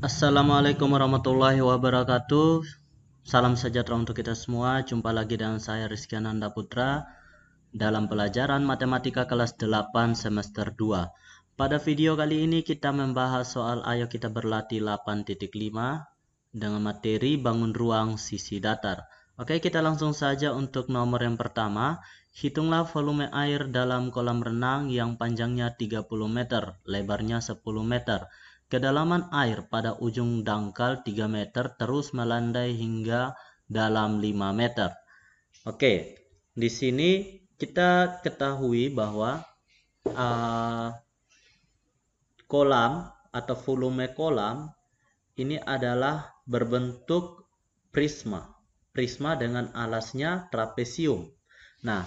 Assalamualaikum warahmatullahi wabarakatuh. Salam sejahtera untuk kita semua. Jumpa lagi dengan saya Rizky Ananda Putra dalam pelajaran Matematika kelas 8 semester 2. Pada video kali ini kita membahas soal Ayo Kita Berlatih 8.5 dengan materi bangun ruang sisi datar. Oke, kita langsung saja untuk nomor yang pertama. Hitunglah volume air dalam kolam renang yang panjangnya 30 meter, lebarnya 10 meter. Kedalaman air pada ujung dangkal 3 meter terus melandai hingga dalam 5 meter. Oke, di sini kita ketahui bahwa kolam atau volume kolam ini adalah berbentuk prisma. Prisma dengan alasnya trapesium. Nah,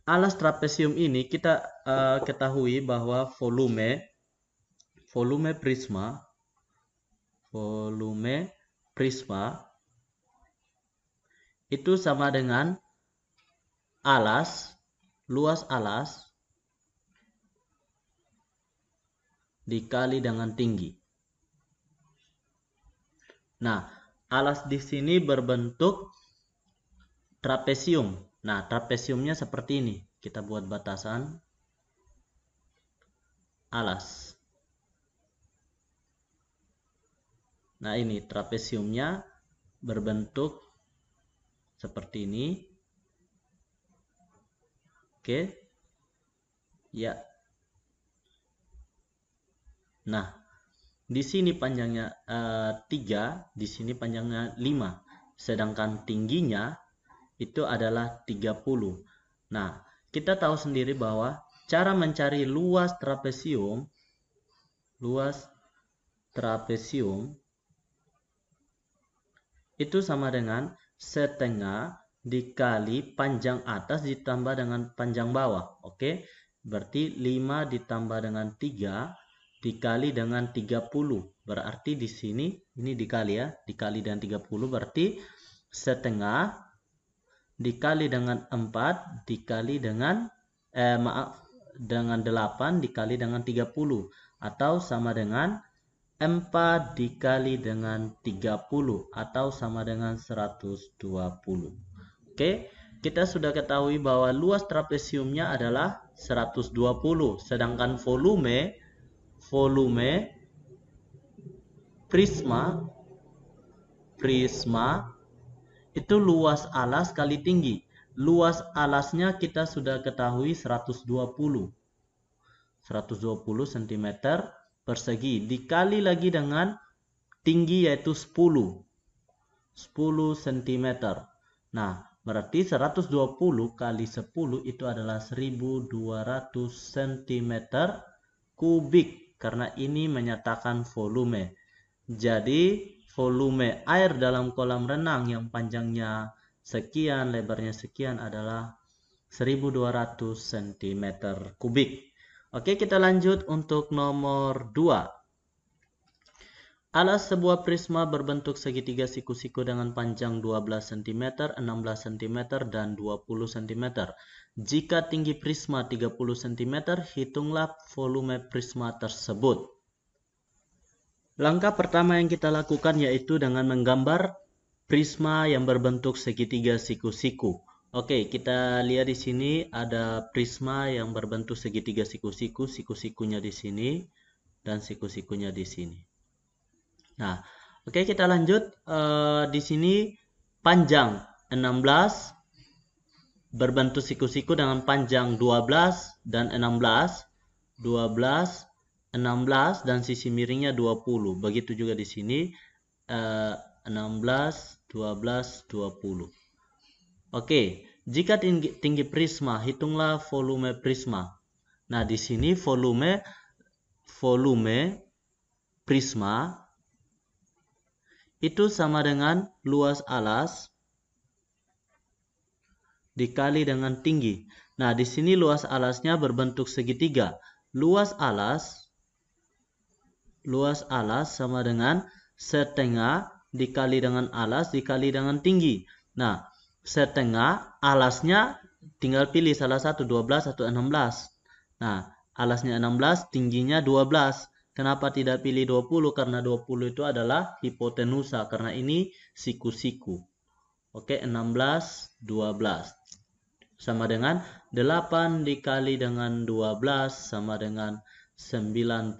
alas trapesium ini kita ketahui bahwa volume prisma itu sama dengan luas alas dikali dengan tinggi. Nah, alas di sini berbentuk trapesium. Nah, trapesiumnya seperti ini. Kita buat batasan alas. Nah, ini trapesiumnya berbentuk seperti ini. Oke. Ya. Nah, di sini panjangnya 3, di sini panjangnya 5. Sedangkan tingginya itu adalah 30. Nah, kita tahu sendiri bahwa cara mencari luas trapesium itu sama dengan setengah dikali panjang atas ditambah dengan panjang bawah. Oke, berarti 5 ditambah dengan 3 dikali dengan 30. Berarti di sini ini dikali ya, dikali dengan 30 berarti setengah dikali dengan 4 dikali dengan dengan 8 dikali dengan 30 atau sama dengan 4 dikali dengan 30 atau sama dengan 120. Oke, kita sudah ketahui bahwa luas trapesiumnya adalah 120, sedangkan volume prisma itu luas alas kali tinggi. Luas alasnya kita sudah ketahui 120 cm persegi dikali lagi dengan tinggi yaitu 10 cm. Nah, berarti 120 kali 10 itu adalah 1200 cm kubik karena ini menyatakan volume. Jadi volume air dalam kolam renang yang panjangnya sekian, lebarnya sekian adalah 1200 cm kubik. Oke, kita lanjut untuk nomor 2. Alas sebuah prisma berbentuk segitiga siku-siku dengan panjang 12 cm, 16 cm, dan 20 cm. Jika tinggi prisma 30 cm, hitunglah volume prisma tersebut. Langkah pertama yang kita lakukan yaitu dengan menggambar prisma yang berbentuk segitiga siku-siku. Oke, kita lihat di sini ada prisma yang berbentuk segitiga siku-siku, siku-sikunya di sini dan siku-sikunya di sini. Nah, oke, kita lanjut. Di sini panjang 16 berbentuk siku-siku dengan panjang 12 dan 16, 12, 16 dan sisi miringnya 20. Begitu juga di sini 16, 12, 20. Oke, jika tinggi prisma, hitunglah volume prisma. Nah, di sini volume prisma itu sama dengan luas alas dikali dengan tinggi. Nah, di sini luas alasnya berbentuk segitiga. Luas alas sama dengan setengah dikali dengan alas dikali dengan tinggi. Nah, setengah alasnya tinggal pilih salah satu, 12 atau 16. Nah, alasnya 16, tingginya 12. Kenapa tidak pilih 20? Karena 20 itu adalah hipotenusa, karena ini siku-siku. Oke, 16, 12. Sama dengan 8 dikali dengan 12 sama dengan 96.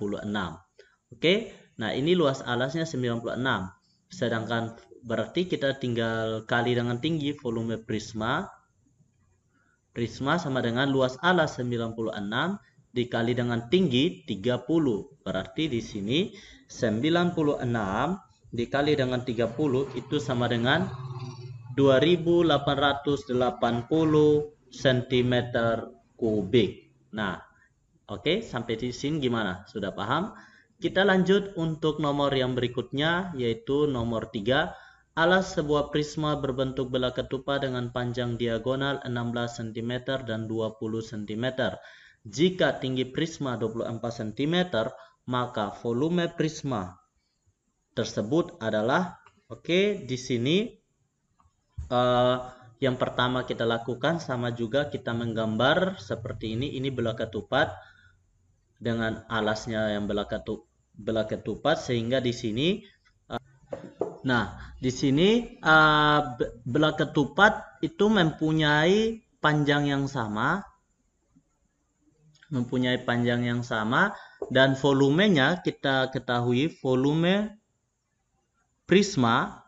Oke, nah ini luas alasnya 96. Sedangkan berarti kita tinggal kali dengan tinggi volume prisma. Prisma sama dengan luas alas 96 dikali dengan tinggi 30. Berarti di sini 96 dikali dengan 30 itu sama dengan 2880 cm kubik. Nah, oke, sampai di sini gimana? Sudah paham? Kita lanjut untuk nomor yang berikutnya, yaitu nomor 3. Alas sebuah prisma berbentuk bola ketupat dengan panjang diagonal 16 cm dan 20 cm. Jika tinggi prisma 24 cm, maka volume prisma tersebut adalah, oke, di sini yang pertama kita lakukan sama juga kita menggambar seperti ini. Ini bola ketupat dengan alasnya yang bola ketupat, sehingga di sini di sini bola ketupat itu mempunyai panjang yang sama, dan volumenya kita ketahui volume prisma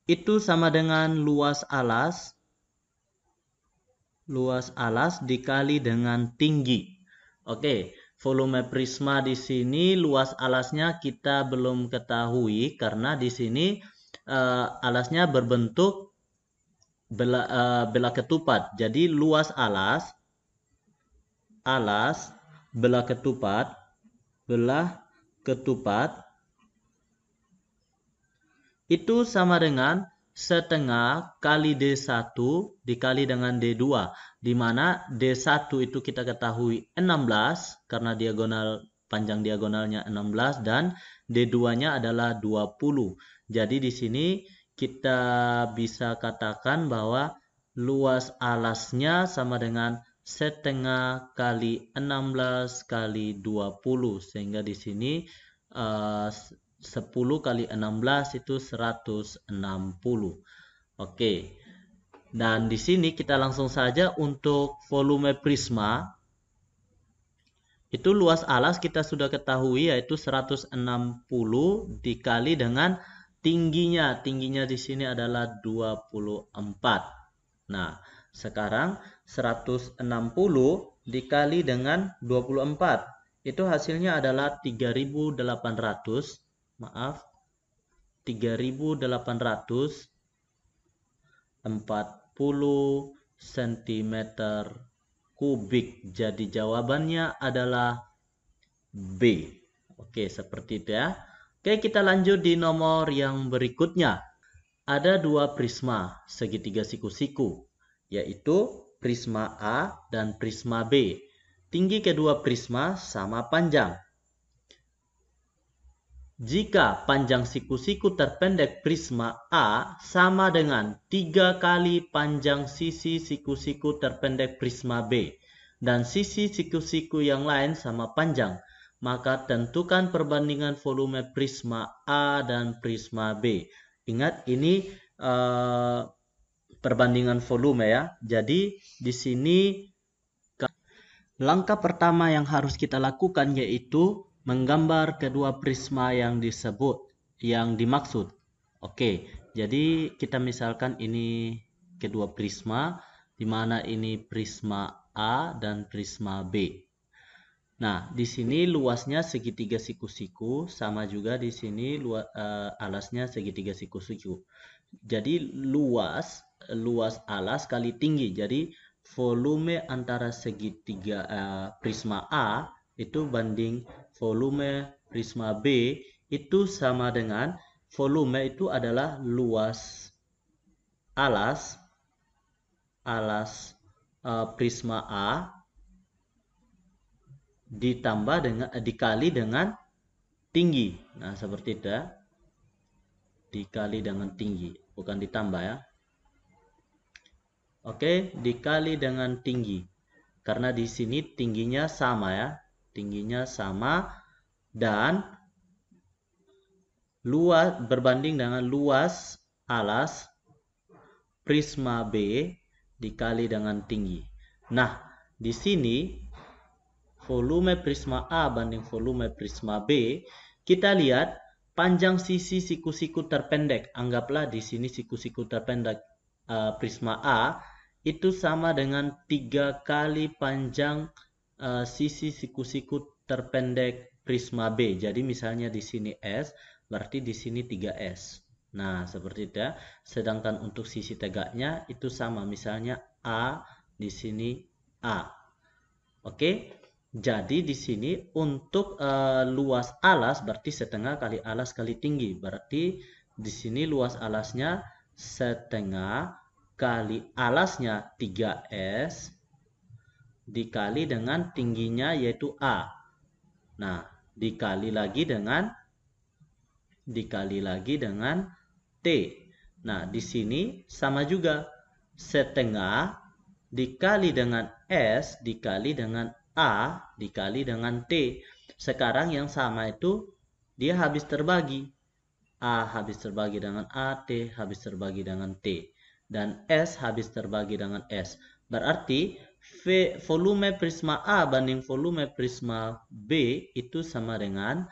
itu sama dengan luas alas dikali dengan tinggi. Oke, volume prisma di sini luas alasnya kita belum ketahui karena di sini alasnya berbentuk bola ketupat. Jadi luas alas bola ketupat itu sama dengan setengah kali D1 dikali dengan D2, di mana D1 itu kita ketahui 16 karena panjang diagonalnya 16 dan D2-nya adalah 20. Jadi di sini kita bisa katakan bahwa luas alasnya sama dengan setengah kali 16 kali 20, sehingga di sini 10 kali 16 itu 160. Oke. Dan di sini kita langsung saja untuk volume prisma. Itu luas alas kita sudah ketahui yaitu 160 dikali dengan tingginya. Tingginya di sini adalah 24. Nah, sekarang 160 dikali dengan 24. Itu hasilnya adalah 3.840 cm kubik. Jadi jawabannya adalah B. Oke, seperti itu ya. Oke, kita lanjut di nomor yang berikutnya. Ada dua prisma segitiga siku-siku, yaitu prisma A dan prisma B. Tinggi kedua prisma sama panjang. Jika panjang siku-siku terpendek prisma A sama dengan 3 kali panjang sisi siku-siku terpendek prisma B, dan sisi siku-siku yang lain sama panjang, maka tentukan perbandingan volume prisma A dan prisma B. Ingat, ini perbandingan volume ya. Jadi di sini langkah pertama yang harus kita lakukan yaitu menggambar kedua prisma yang dimaksud. Oke, jadi kita misalkan ini kedua prisma, di mana ini prisma A dan prisma B. Nah, di sini luasnya segitiga siku-siku, sama juga di sini alasnya segitiga siku-siku. Jadi luas alas kali tinggi. Jadi volume antara segitiga prisma A itu banding volume prisma B itu sama dengan volume itu adalah luas alas prisma A dikali dengan tinggi. Nah, seperti itu ya. Dikali dengan tinggi, bukan ditambah ya. Oke, dikali dengan tinggi. Karena di sini tingginya sama ya. tingginya sama, dan luas berbanding dengan luas alas prisma B dikali dengan tinggi. Nah, di sini volume prisma A banding volume prisma B, kita lihat panjang sisi siku-siku terpendek. Anggaplah di sini siku-siku terpendek prisma A itu sama dengan 3 kali panjang sisi siku-siku terpendek prisma B. Jadi misalnya di sini S, berarti di sini 3S. Nah, seperti itu ya. Sedangkan untuk sisi tegaknya itu sama, misalnya A di sini A. Oke. Jadi di sini untuk luas alas berarti setengah kali alas kali tinggi. Berarti di sini luas alasnya setengah kali alasnya 3S dikali dengan tingginya yaitu A. Nah, dikali lagi dengan T. Nah, di sini sama juga. Setengah dikali dengan S dikali dengan A dikali dengan T. Sekarang yang sama itu dia habis terbagi. A habis terbagi dengan A, T habis terbagi dengan T. Dan S habis terbagi dengan S. Berarti volume prisma A banding volume prisma B itu sama dengan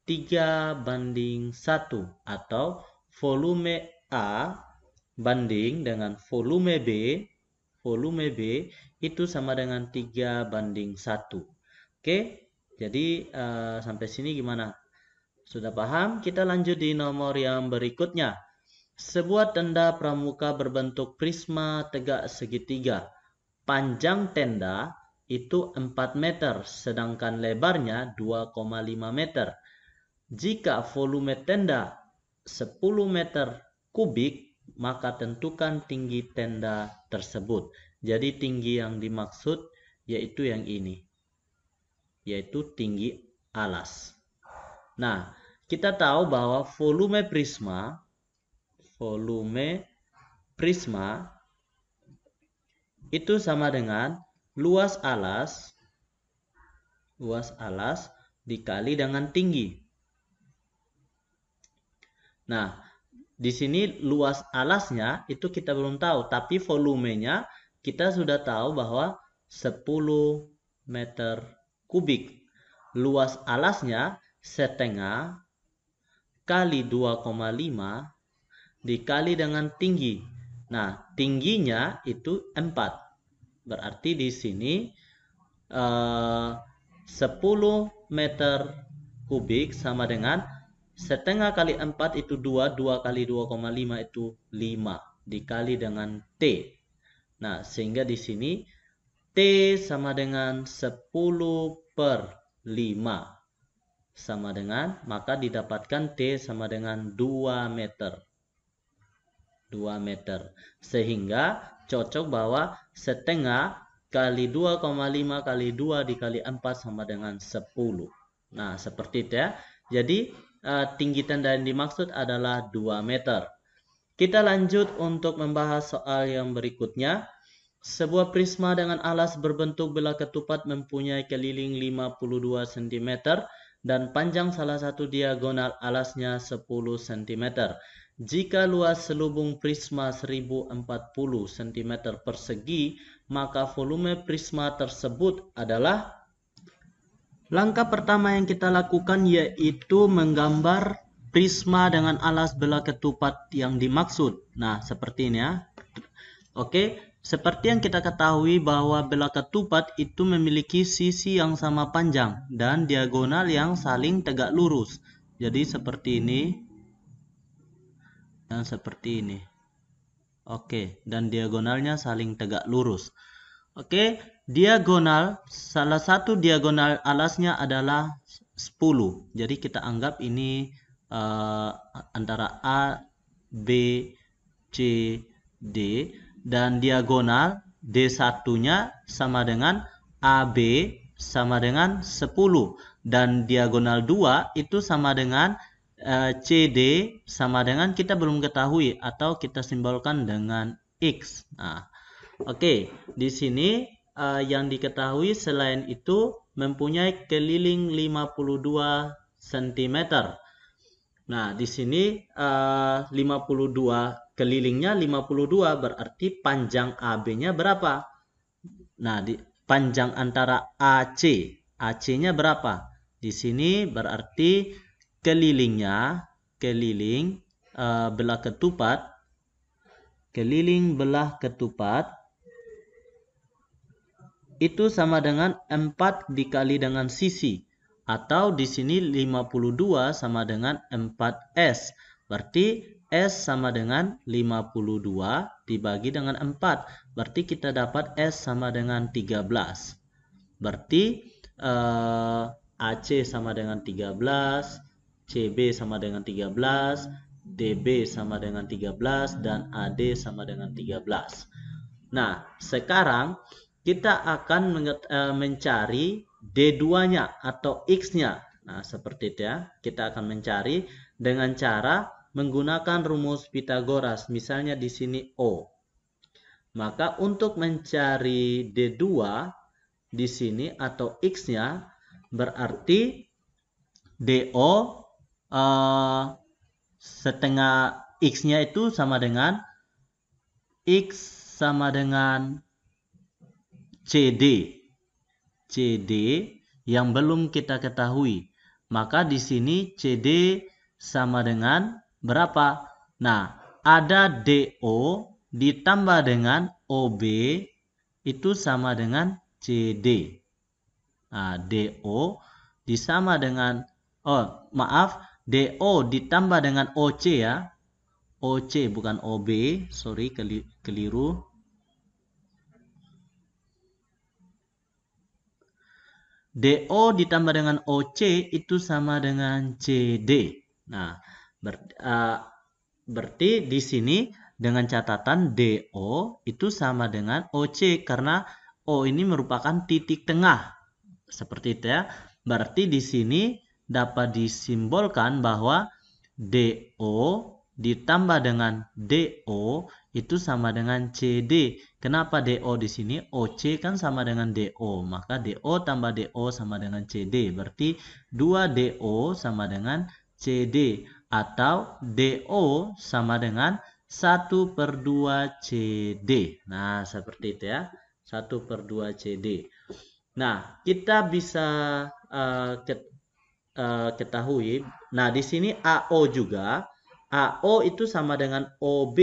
3:1. Atau volume A banding dengan volume B itu sama dengan 3:1. Oke, jadi sampai sini gimana? Sudah paham? Kita lanjut di nomor yang berikutnya. Sebuah tenda pramuka berbentuk prisma tegak segitiga. Panjang tenda itu 4 meter, sedangkan lebarnya 2,5 meter. Jika volume tenda 10 meter kubik, maka tentukan tinggi tenda tersebut. Jadi tinggi yang dimaksud yaitu yang ini, yaitu tinggi alas. Nah, kita tahu bahwa volume prisma itu sama dengan luas alas dikali dengan tinggi. Nah, di sini luas alasnya itu kita belum tahu, tapi volumenya kita sudah tahu bahwa 10 meter kubik. Luas alasnya setengah kali 2,5 dikali dengan tinggi. Nah, tingginya itu 4. Berarti di sini 10 meter kubik sama dengan setengah kali 4 itu 2, 2 kali 2,5 itu 5 dikali dengan T. Nah, sehingga di sini T sama dengan 10/5 sama dengan, maka didapatkan T sama dengan 2 meter. 2 meter. Sehingga cocok bahwa setengah kali 2,5 kali 2 dikali 4 sama dengan 10. Nah, seperti itu ya. Jadi tinggi tenda yang dimaksud adalah 2 meter. Kita lanjut untuk membahas soal yang berikutnya. Sebuah prisma dengan alas berbentuk belah ketupat mempunyai keliling 52 cm dan panjang salah satu diagonal alasnya 10 cm. Jika luas selubung prisma 1040 cm persegi, maka volume prisma tersebut adalah. Langkah pertama yang kita lakukan yaitu menggambar prisma dengan alas belah ketupat yang dimaksud. Nah, seperti ini ya. Oke, seperti yang kita ketahui bahwa belah ketupat itu memiliki sisi yang sama panjang dan diagonal yang saling tegak lurus. Jadi seperti ini dan seperti ini. Oke, dan diagonalnya saling tegak lurus. Oke, diagonal, salah satu diagonal alasnya adalah 10. Jadi kita anggap ini antara A, B, C, D. Dan diagonal D1-nya sama dengan AB sama dengan 10. Dan diagonal 2 itu sama dengan CD sama dengan, kita belum ketahui atau kita simbolkan dengan X. Nah, oke, di sini yang diketahui selain itu mempunyai keliling 52 cm. Nah, di sini 52 kelilingnya 52 berarti panjang AB-nya berapa? Nah, panjang antara AC-nya berapa? Di sini berarti keliling belah ketupat itu sama dengan 4 dikali dengan sisi, atau di sini 52 sama dengan 4S. Berarti S sama dengan 52 dibagi dengan 4. Berarti kita dapat S sama dengan 13. Berarti AC sama dengan 13, CB sama dengan 13, DB sama dengan 13, dan AD sama dengan 13. Nah, sekarang kita akan mencari D2-nya atau X-nya. Nah, seperti itu ya. Kita akan mencari dengan cara menggunakan rumus Pythagoras. Misalnya di sini O. Maka untuk mencari D2 di sini atau X-nya berarti DO setengah X-nya itu sama dengan X sama dengan CD yang belum kita ketahui. Maka di sini CD sama dengan berapa? Nah, ada DO ditambah dengan OB itu sama dengan CD. Nah, DO disama dengan DO ditambah dengan OC ya. OC bukan OB, sorry keliru. DO ditambah dengan OC itu sama dengan CD. Nah, berarti di sini dengan catatan DO itu sama dengan OC karena O ini merupakan titik tengah. Seperti itu ya. Berarti di sini dapat disimbolkan bahwa DO ditambah dengan DO itu sama dengan CD. Kenapa DO di sini? OC kan sama dengan DO. Maka DO tambah DO sama dengan CD. Berarti 2DO sama dengan CD. Atau DO sama dengan 1/2 CD. Nah, seperti itu ya. 1/2 CD. Nah, kita bisa ketahui. Nah, di sini AO juga. AO itu sama dengan OB.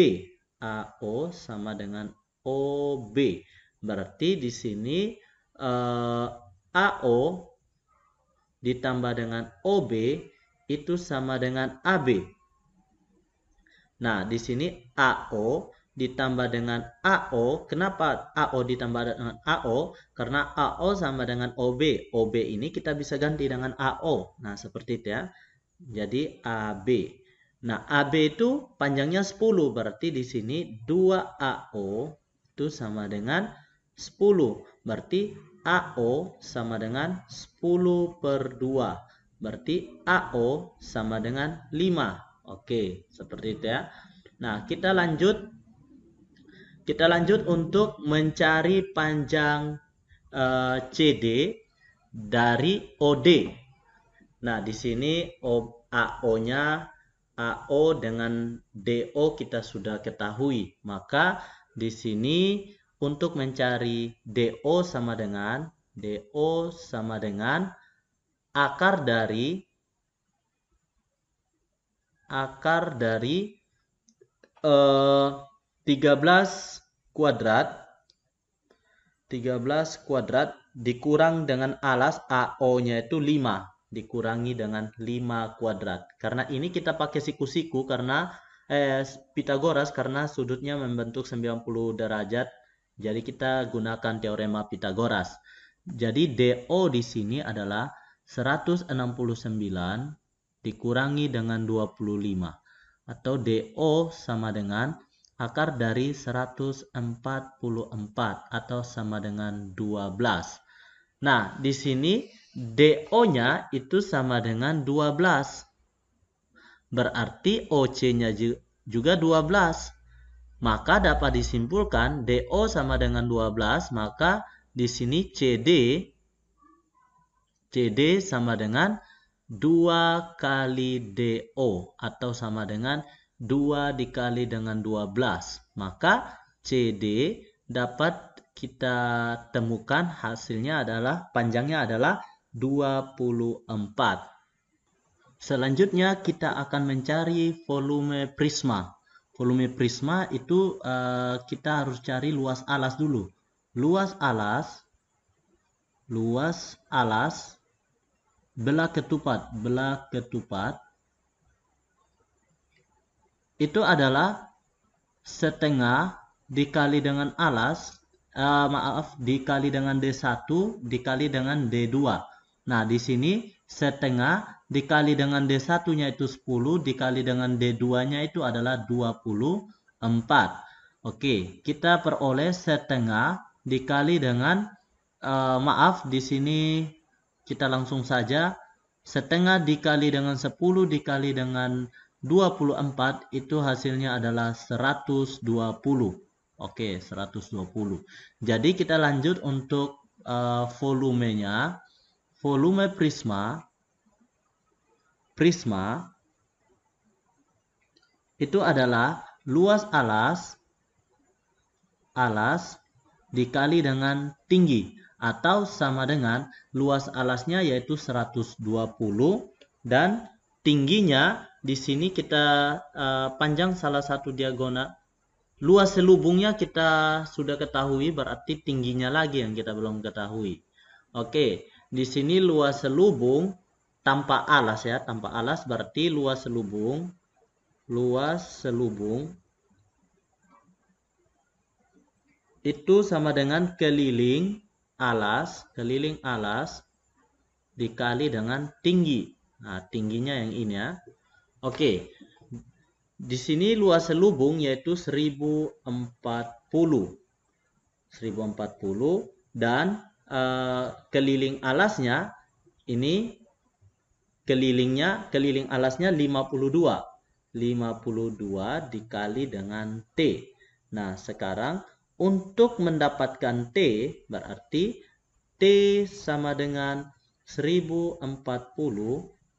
AO sama dengan OB. Berarti di sini AO ditambah dengan OB itu sama dengan AB. Nah, di sini AO ditambah dengan AO. Kenapa AO ditambah dengan AO? Karena AO sama dengan OB. OB ini kita bisa ganti dengan AO. Nah, seperti itu ya. Jadi AB. Nah, AB itu panjangnya 10. Berarti di sini 2AO itu sama dengan 10. Berarti AO sama dengan 10/2. Berarti AO sama dengan 5. Oke, seperti itu ya. Nah, kita lanjut untuk mencari panjang CD dari OD. Nah, di sini AO-nya AO dengan DO kita sudah ketahui. Maka di sini untuk mencari DO sama dengan akar dari 13 kuadrat dikurang dengan alas AO-nya itu 5. Dikurangi dengan 5 kuadrat. Karena ini kita pakai siku-siku karena Pythagoras karena sudutnya membentuk 90 derajat. Jadi kita gunakan teorema Pythagoras. Jadi DO di sini adalah 169 dikurangi dengan 25. Atau DO sama dengan akar dari 144 atau sama dengan 12. Nah, di sini DO-nya itu sama dengan 12. Berarti OC-nya juga 12. Maka dapat disimpulkan DO sama dengan 12, maka di sini CD sama dengan 2 kali DO atau sama dengan 2 dikali dengan 12. Maka CD dapat kita temukan hasilnya adalah panjangnya adalah 24. Selanjutnya kita akan mencari volume prisma. Volume prisma itu kita harus cari luas alas dulu. Luas alas belah ketupat itu adalah setengah dikali dengan alas, dikali dengan D1 dikali dengan D2. Nah, di sini setengah dikali dengan D1-nya itu 10, dikali dengan D2-nya itu adalah 24. Oke, kita peroleh setengah dikali dengan, di sini kita langsung saja, setengah dikali dengan 10 dikali dengan 24 itu hasilnya adalah 120. Oke, 120. Jadi kita lanjut untuk volumenya. Volume prisma itu adalah luas alas dikali dengan tinggi, atau sama dengan luas alasnya yaitu 120 dan tingginya di sini kita panjang salah satu diagonal. Luas selubungnya kita sudah ketahui, berarti tingginya lagi yang kita belum ketahui. Oke, di sini luas selubung tanpa alas ya, tanpa alas berarti luas selubung itu sama dengan keliling alas dikali dengan tinggi. Nah, tingginya yang ini ya. Oke. Di sini luas selubung yaitu 1040 dan keliling alasnya ini keliling alasnya 52 dikali dengan T. Nah, sekarang untuk mendapatkan T berarti T sama dengan 1040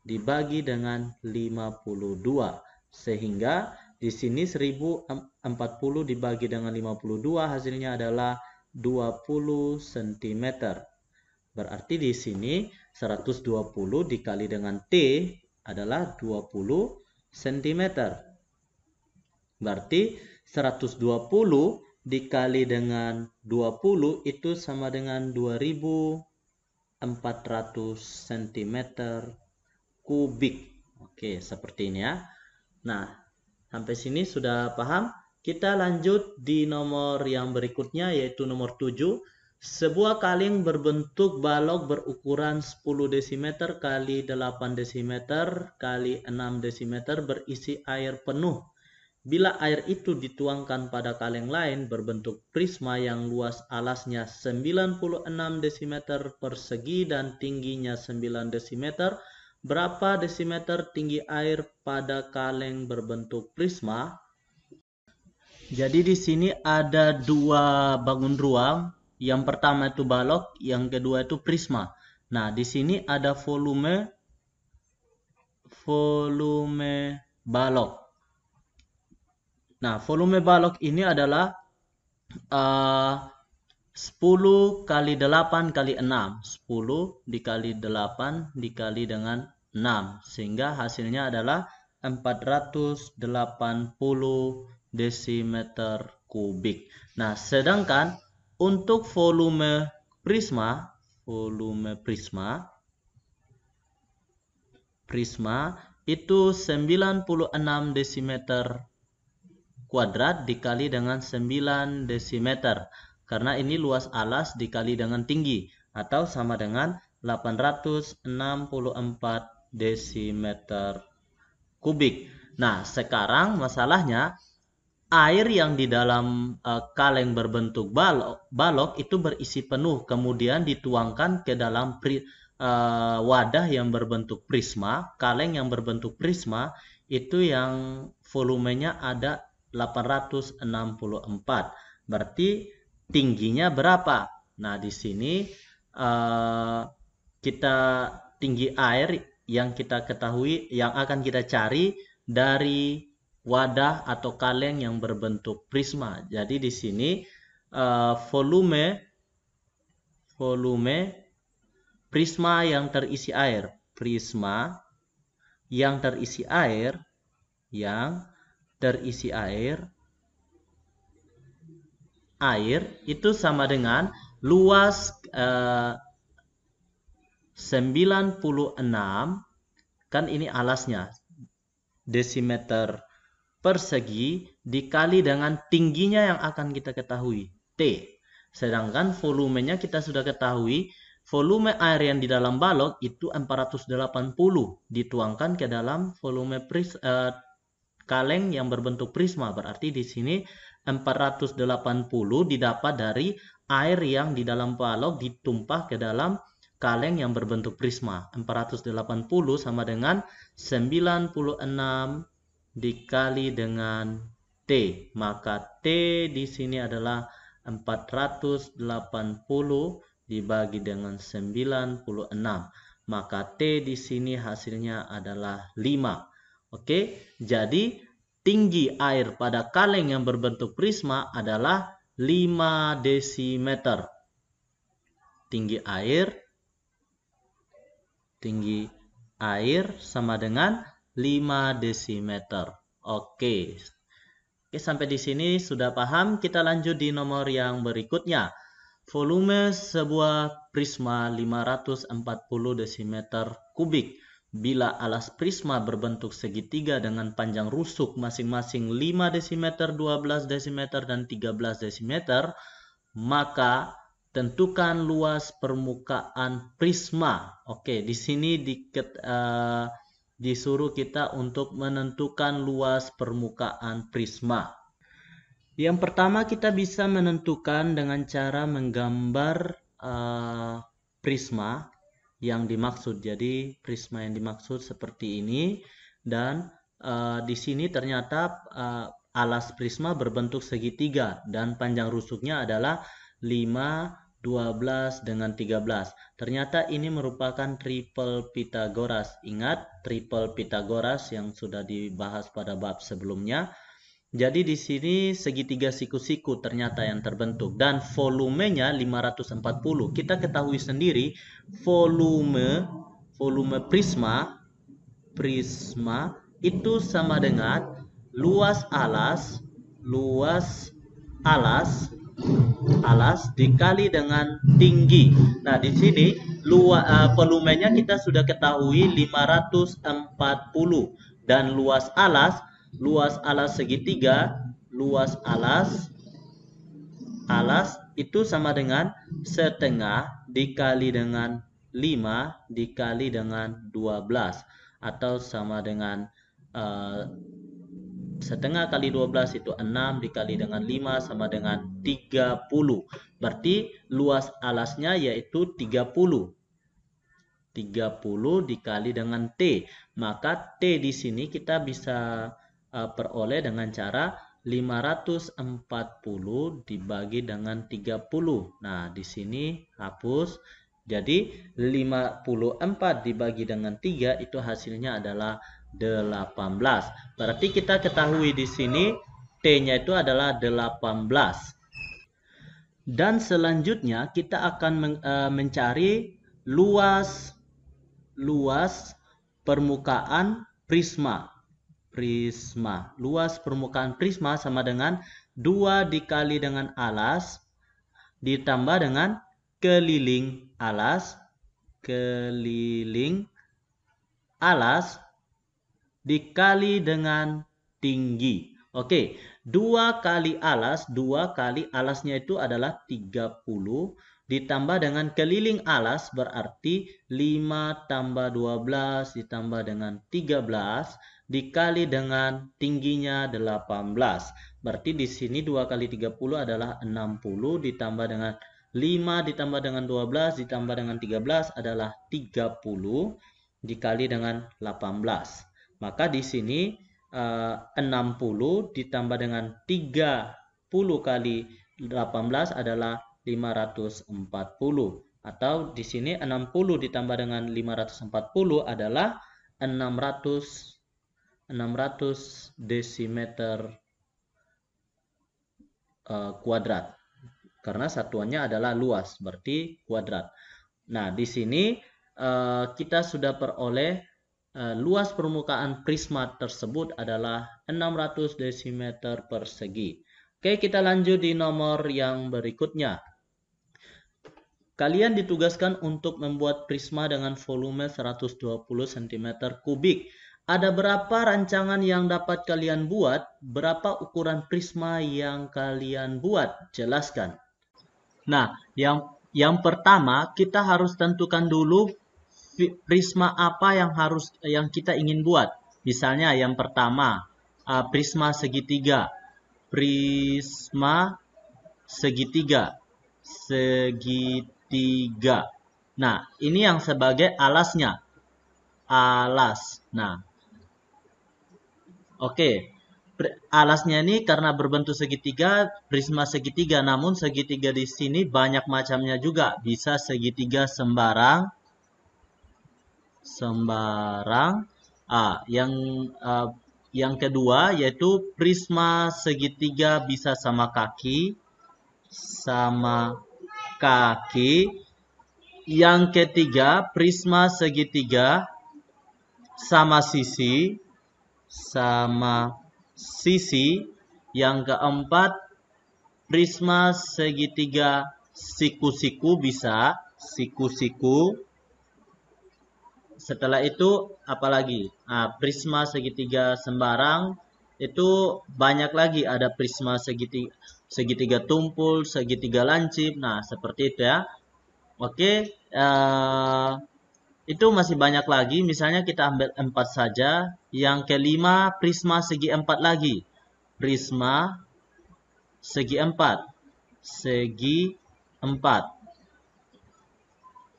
dibagi dengan 52. Sehingga di sini 1040 dibagi dengan 52 hasilnya adalah 20 cm. Berarti di sini 120 dikali dengan T adalah 20 cm. Berarti 120 dikali dengan 20 itu sama dengan 2400 cm kubik. Oke, seperti ini ya. Nah, sampai sini sudah paham? Kita lanjut di nomor yang berikutnya yaitu nomor 7. Sebuah kaleng berbentuk balok berukuran 10 dm kali 8 dm kali 6 dm berisi air penuh. Bila air itu dituangkan pada kaleng lain berbentuk prisma yang luas alasnya 96 dm persegi dan tingginya 9 dm, berapa desimeter tinggi air pada kaleng berbentuk prisma? Jadi di sini ada dua bangun ruang. Yang pertama itu balok, yang kedua itu prisma. Nah, di sini ada volume balok. Nah, volume balok ini adalah 10 kali 8 kali 6. 10 dikali 8 dikali dengan 6. Sehingga hasilnya adalah 480 desimeter kubik. Nah, sedangkan untuk volume prisma itu 96 desimeter kuadrat dikali dengan 9 desimeter. Karena ini luas alas dikali dengan tinggi atau sama dengan 864 desimeter kubik. Nah, sekarang masalahnya air yang di dalam kaleng berbentuk balok itu berisi penuh, kemudian dituangkan ke dalam wadah yang berbentuk prisma. Kaleng yang berbentuk prisma itu yang volumenya ada 864. Berarti tingginya berapa? Nah, di sini kita tinggi air yang kita ketahui, yang akan kita cari dari wadah atau kaleng yang berbentuk prisma. Jadi di sini volume prisma yang terisi air, prisma yang terisi air itu sama dengan luas 96, kan ini alasnya, desimeter persegi dikali dengan tingginya yang akan kita ketahui, T. Sedangkan volumenya kita sudah ketahui, volume air yang di dalam balok itu 480 dituangkan ke dalam volume kaleng yang berbentuk prisma. Berarti di sini 480 didapat dari air yang di dalam balok ditumpah ke dalam kaleng yang berbentuk prisma. 480 sama dengan 96 dikali dengan T. Maka T di sini adalah 480 dibagi dengan 96. Maka T di sini hasilnya adalah 5. Oke, jadi tinggi air pada kaleng yang berbentuk prisma adalah 5 desimeter. Tinggi air sama dengan 5 desimeter. Oke, sampai di sini sudah paham. Kita lanjut di nomor yang berikutnya. Volume sebuah prisma 540 desimeter kubik. Bila alas prisma berbentuk segitiga dengan panjang rusuk masing-masing 5 desimeter, 12 desimeter, dan 13 desimeter, maka tentukan luas permukaan prisma. Oke, di sini disuruh kita untuk menentukan luas permukaan prisma. Yang pertama kita bisa menentukan dengan cara menggambar prisma yang dimaksud. Jadi prisma yang dimaksud seperti ini, dan di sini ternyata alas prisma berbentuk segitiga dan panjang rusuknya adalah 5, 12 dengan 13. Ternyata ini merupakan triple Pythagoras. Ingat triple Pythagoras yang sudah dibahas pada bab sebelumnya. Jadi di sini segitiga siku-siku ternyata yang terbentuk, dan volumenya 540. Kita ketahui sendiri volume prisma itu sama dengan luas alas dikali dengan tinggi. Nah, di sini volumenya kita sudah ketahui 540, dan luas alas segitiga, luas alas itu sama dengan setengah dikali dengan 5 dikali dengan 12, atau sama dengan setengah kali 12 itu 6 dikali dengan 5 sama dengan 30. Berarti luas alasnya yaitu 30 dikali dengan T. Maka T di sini kita bisa peroleh dengan cara 540 dibagi dengan 30. Nah, di sini hapus. Jadi 54 dibagi dengan 3 itu hasilnya adalah 18. Berarti kita ketahui di sini T-nya itu adalah 18. Dan selanjutnya kita akan mencari luas permukaan prisma. Luas permukaan prisma sama dengan 2 dikali dengan alas ditambah dengan keliling alas dikali dengan tinggi. Oke, 2 kali alasnya itu adalah 30 ditambah dengan keliling alas, berarti 5 tambah 12 ditambah dengan 13 dikali dengan tingginya 18. Berarti di sini 2 kali 30 adalah 60 ditambah dengan 5 ditambah dengan 12 ditambah dengan 13 adalah 30 dikali dengan 18. Maka di sini 60 ditambah dengan 30 kali 18 adalah 540. Atau di sini 60 ditambah dengan 540 adalah 600 desimeter kuadrat. Karena satuannya adalah luas, berarti kuadrat. Nah, di sini kita sudah peroleh luas permukaan prisma tersebut adalah 600 desimeter persegi. Oke, kita lanjut di nomor yang berikutnya. Kalian ditugaskan untuk membuat prisma dengan volume 120 cm kubik. Ada berapa rancangan yang dapat kalian buat? Berapa ukuran prisma yang kalian buat? Jelaskan. Nah, yang pertama kita harus tentukan dulu prisma apa yang kita ingin buat. Misalnya yang pertama, prisma segitiga. Prisma segitiga. Nah, ini yang sebagai alasnya. Alas. Nah, oke. Alasnya ini karena berbentuk segitiga, prisma segitiga. Namun segitiga di sini banyak macamnya juga. Bisa segitiga sembarang. Yang kedua yaitu prisma segitiga bisa sama kaki. Yang ketiga, prisma segitiga sama sisi. Yang keempat, prisma segitiga siku-siku bisa. Siku-siku. Setelah itu apalagi? Prisma segitiga sembarang itu banyak lagi, ada prisma segitiga tumpul, segitiga lancip. Nah, seperti itu ya. Oke, itu masih banyak lagi. Misalnya kita ambil 4 saja. Yang kelima, prisma segi 4 lagi. Prisma segi 4. Segi 4.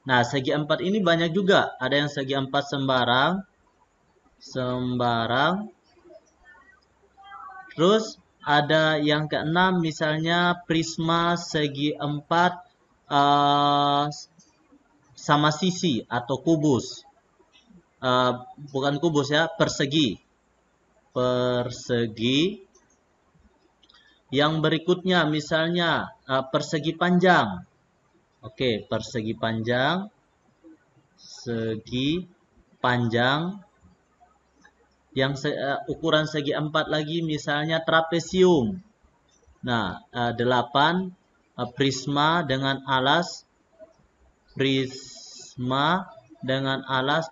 Nah, segi 4 ini banyak juga. Ada yang segi 4 sembarang. Terus ada yang keenam, misalnya prisma segi 4 sama sisi atau kubus. Bukan kubus ya, persegi. Yang berikutnya misalnya persegi panjang. Oke, persegi panjang. Segi panjang. Yang ukuran segi 4 lagi misalnya trapesium. Nah, 8 prisma dengan alas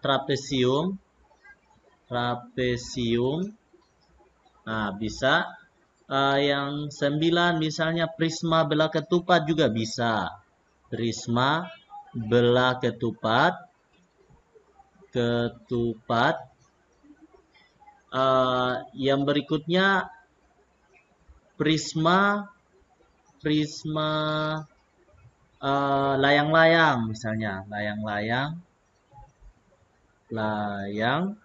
trapesium. Nah, bisa. Yang 9 misalnya prisma belah ketupat juga bisa. Prisma belah ketupat. Yang berikutnya prisma layang-layang misalnya, layang.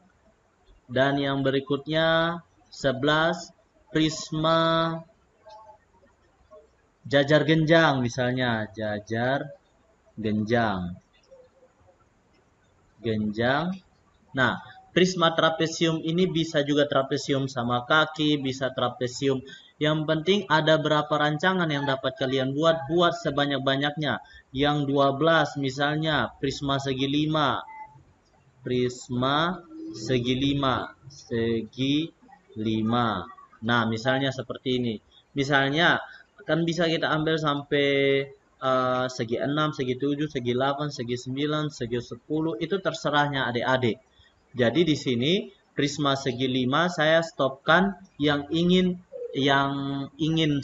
Dan yang berikutnya 11 prisma jajar genjang misalnya, genjang. Nah, prisma trapesium ini bisa juga trapesium sama kaki, bisa trapesium. Yang penting ada berapa rancangan yang dapat kalian buat sebanyak-banyaknya. Yang 12 misalnya prisma segi 5. Prisma segi 5. Nah, misalnya seperti ini. Misalnya kan bisa kita ambil sampai segi 6, segi 7, segi 8, segi 9, segi 10. Itu terserahnya adik-adik. Jadi di sini prisma segi 5 saya stopkan yang ingin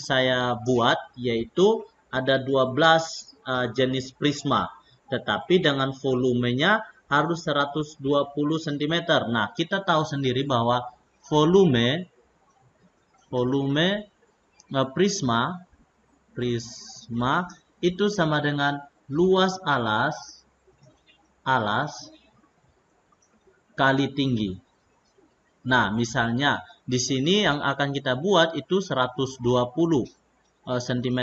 saya buat, yaitu ada 12 jenis prisma. Tetapi dengan volumenya harus 120 cm. Nah, kita tahu sendiri bahwa volume prisma itu sama dengan luas alas kali tinggi. Nah, misalnya di sini yang akan kita buat itu 120 cm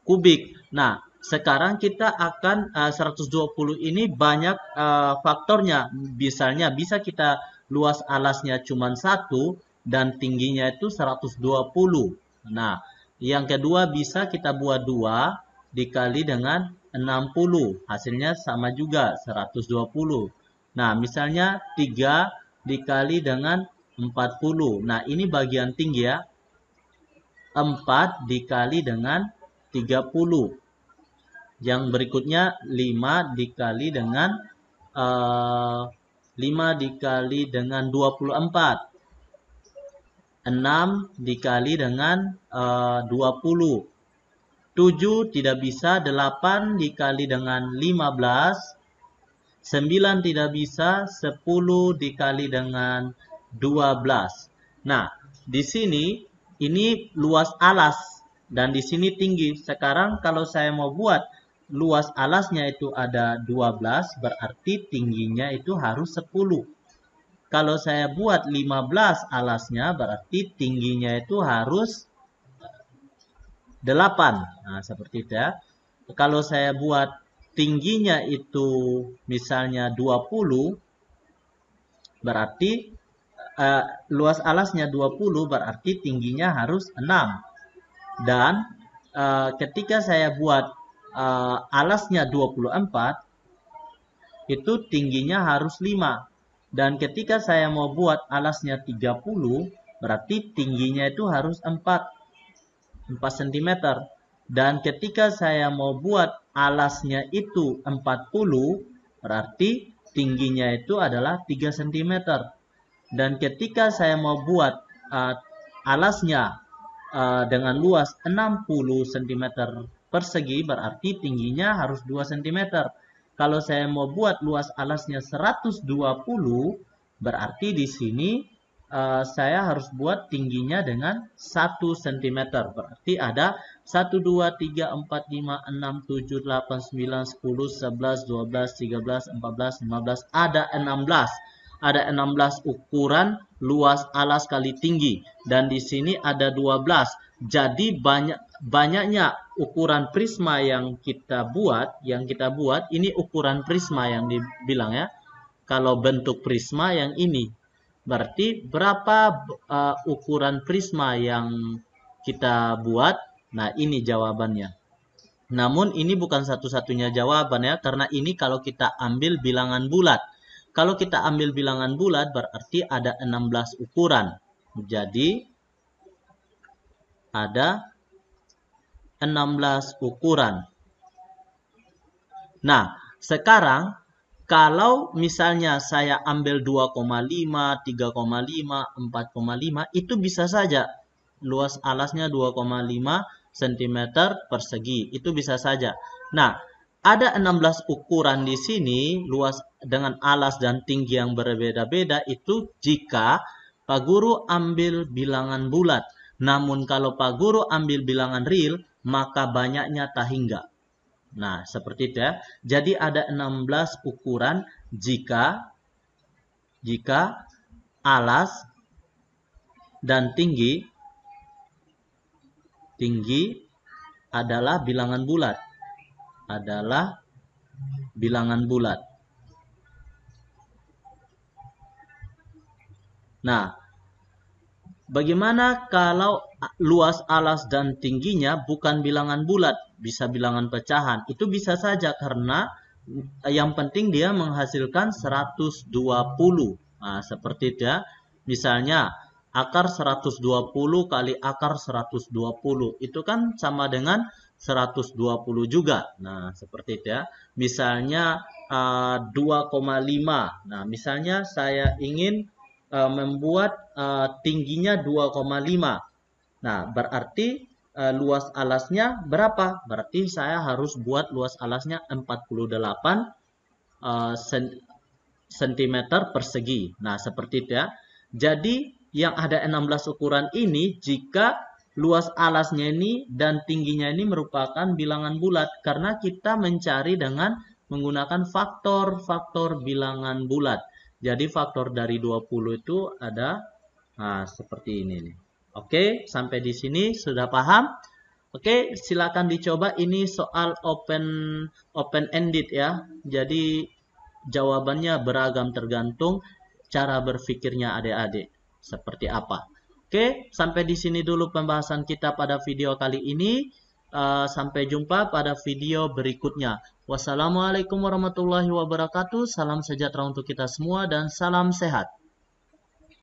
kubik. Nah, sekarang kita akan 120 ini banyak faktornya. Misalnya bisa kita luas alasnya cuma 1 dan tingginya itu 120. Nah, yang kedua bisa kita buat 2 dikali dengan 60. Hasilnya sama juga 120. Nah, misalnya 3 dikali dengan 40. Nah, ini bagian tinggi ya. 4 dikali dengan 30. Yang berikutnya 5 dikali dengan 5 dikali dengan 24. 6 dikali dengan 20. 7 tidak bisa, 8 dikali dengan 15. 9 tidak bisa, 10 dikali dengan 12. Nah, di sini ini luas alas dan di sini tinggi. Sekarang kalau saya mau buat luas alasnya itu ada 12, berarti tingginya itu harus 10. Kalau saya buat 15 alasnya, berarti tingginya itu harus 8. Nah, seperti itu ya. Kalau saya buat tingginya itu misalnya 20, berarti luas alasnya 20, berarti tingginya harus 6. Dan ketika saya buat alasnya 24, itu tingginya harus 5. Dan ketika saya mau buat alasnya 30, berarti tingginya itu harus 4 cm. Dan ketika saya mau buat alasnya itu 40, berarti tingginya itu adalah 3 cm. Dan ketika saya mau buat alasnya dengan luas 60 cm persegi, berarti tingginya harus 2 cm. Kalau saya mau buat luas alasnya 120, berarti di sini saya harus buat tingginya dengan 1 cm. Berarti ada 1, 2, 3, 4, 5, 6, 7, 8, 9, 10, 11, 12, 13, 14, 15. Ada 16. Ada 16 ukuran luas alas kali tinggi. Dan di sini ada 12. Jadi banyaknya ukuran prisma yang kita buat, ini ukuran prisma yang dibilang ya. Kalau bentuk prisma yang ini, berarti berapa ukuran prisma yang kita buat? Nah, ini jawabannya. Namun ini bukan satu-satunya jawaban ya, karena ini kalau kita ambil bilangan bulat. Kalau kita ambil bilangan bulat berarti ada 16 ukuran. Jadi ada 16 ukuran. Nah, sekarang kalau misalnya saya ambil 2,5, 3,5, 4,5, itu bisa saja luas alasnya 2,5 cm persegi. Itu bisa saja. Nah, ada 16 ukuran di sini, luas dengan alas dan tinggi yang berbeda-beda itu jika Pak Guru ambil bilangan bulat. Namun kalau Pak Guru ambil bilangan real, maka banyaknya tak hingga. Nah, seperti itu ya. Jadi ada 16 ukuran jika alas dan tinggi adalah bilangan bulat. Nah, bagaimana kalau luas alas dan tingginya bukan bilangan bulat, bisa bilangan pecahan? Itu bisa saja karena yang penting dia menghasilkan 120. Nah, seperti itu ya. Misalnya akar 120 kali akar 120 itu kan sama dengan 120 juga. Nah, seperti itu ya. Misalnya 2,5. Nah, misalnya saya ingin membuat tingginya 2,5. Nah, berarti luas alasnya berapa? Berarti saya harus buat luas alasnya 48 cm persegi. Nah, seperti itu ya. Jadi, yang ada 16 ukuran ini jika luas alasnya ini dan tingginya ini merupakan bilangan bulat. Karena kita mencari dengan menggunakan faktor-faktor bilangan bulat. Jadi, faktor dari 20 itu ada seperti ini nih. Oke, sampai di sini sudah paham? Oke, silakan dicoba. Ini soal open ended ya. Jadi jawabannya beragam tergantung cara berpikirnya adik-adik seperti apa. Oke, sampai di sini dulu pembahasan kita pada video kali ini. Sampai jumpa pada video berikutnya. Wassalamualaikum warahmatullahi wabarakatuh. Salam sejahtera untuk kita semua dan salam sehat.